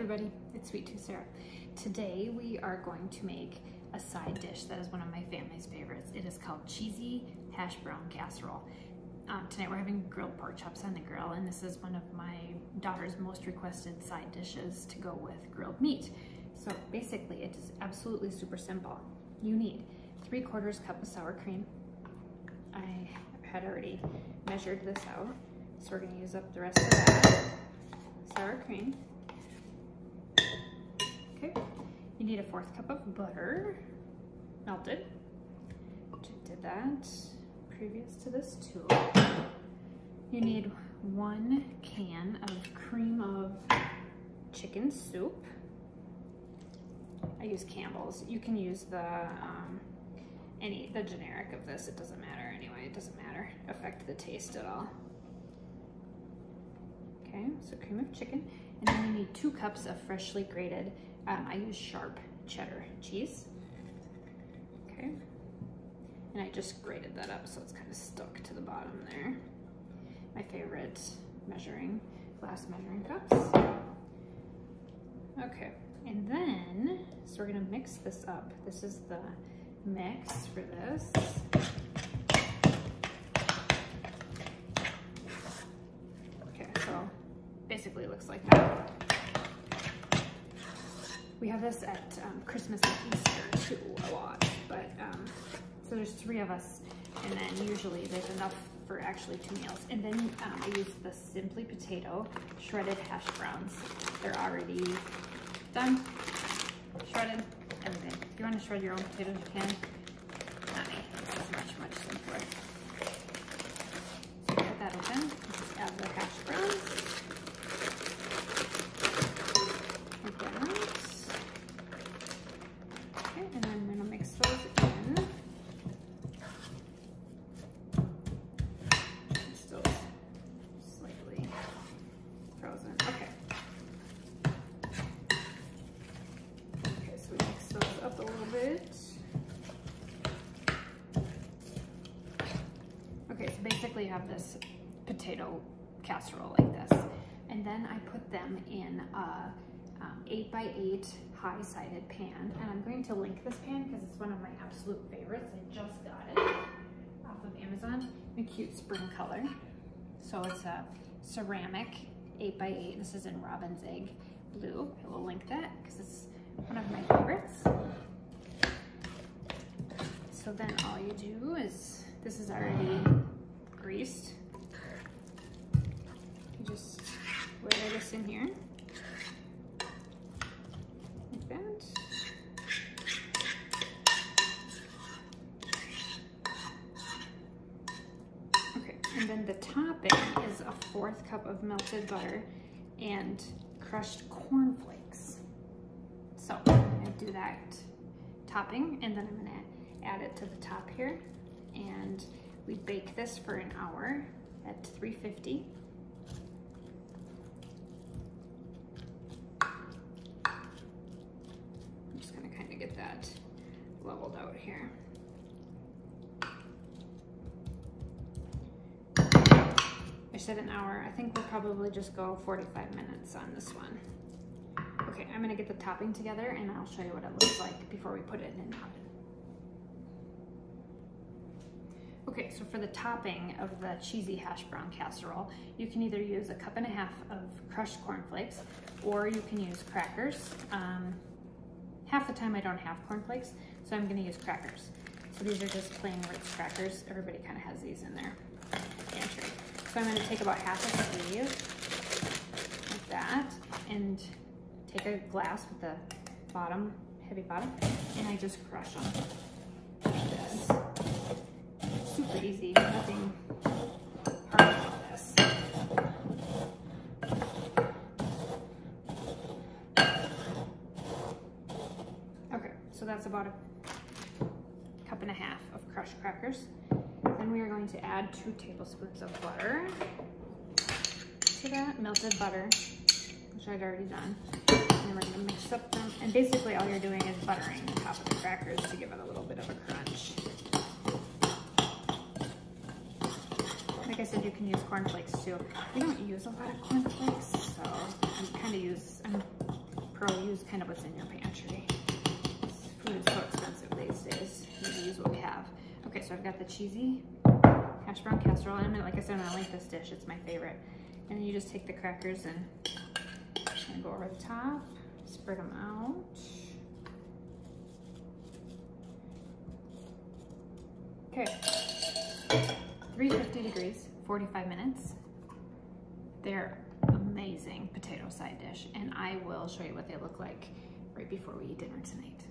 everybody, it's Sweet Tooth Sarah. Today we are going to make a side dish that is one of my family's favorites. It is called cheesy hash brown casserole. Tonight we're having grilled pork chops on the grill, and this is one of my daughter's most requested side dishes to go with grilled meat. So basically it is absolutely super simple. You need 3/4 cup of sour cream. I had already measured this out, so we're gonna use up the rest of that. Sour cream. Okay, you need 1/4 cup of butter, melted. Just did that previous to this too. You need 1 can of cream of chicken soup. I use Campbell's. You can use the generic of this. It doesn't matter anyway. It doesn't affect the taste at all. Okay, so cream of chicken, and then you need 2 cups of freshly grated, I use sharp cheddar cheese. Okay, and I just grated that up so it's kind of stuck to the bottom there. My favorite glass measuring cups. Okay, and then, so we're gonna mix this up. This is the mix for this. Okay, so basically it looks like that. We have this at Christmas and Easter too a lot, but so there's 3 of us, and then usually there's enough for actually 2 meals. And then I use the Simply Potato shredded hash browns. They're already done, shredded, everything. If you want to shred your own potatoes, you can. Not me. This is much, much simpler. So cut that open. Just add the hash browns. Like that. Okay, and then I'm going to mix those in. It's still slightly frozen. Okay. Okay, so we mix those up a little bit. Okay, so basically you have this potato casserole like this, and then I put them in a 8x8 high-sided pan, and I'm going to link this pan because it's one of my absolute favorites. I just got it off of Amazon in a cute spring color. So it's a ceramic 8x8. This is in Robin's Egg blue. I will link that because it's one of my favorites. So then all you do is, this is already greased. You just ladle this in here. Like that. Okay, and then the topping is 1/4 cup of melted butter and crushed cornflakes. So I'm gonna do that topping, and then I'm gonna add it to the top here, and we bake this for an hour at 350. I'm just gonna kind of get that leveled out here. I said an hour. I think we'll probably just go 45 minutes on this one. Okay, I'm gonna get the topping together and I'll show you what it looks like before we put it in the oven. Okay, so for the topping of the cheesy hash brown casserole, you can either use 1.5 cups of crushed cornflakes, or you can use crackers. Half the time I don't have cornflakes, so I'm gonna use crackers. So these are just plain Ritz crackers. Everybody kind of has these in their pantry. So I'm gonna take about half a sleeve, like that, and take a glass with the bottom, heavy bottom, and I just crush them like this. Super easy, nothing hard about this. Okay, so that's about 1.5 cups of crushed crackers. Then we are going to add 2 tablespoons of butter to that, melted butter, which I'd already done. And then we're gonna mix up them, and basically all you're doing is buttering the top of the crackers to give it a little bit of a crunch. Like I said, you can use cornflakes too. We don't use a lot of cornflakes, so I'm or use kind of what's in your pantry. Food is so expensive these days. You use what we have. Okay, so I've got the cheesy hash brown casserole. And like I said, I like this dish. It's my favorite. And then you just take the crackers and go over the top, spread them out. Okay, 350 degrees, 45 minutes. They're amazing potato side dish, and I will show you what they look like right before we eat dinner tonight.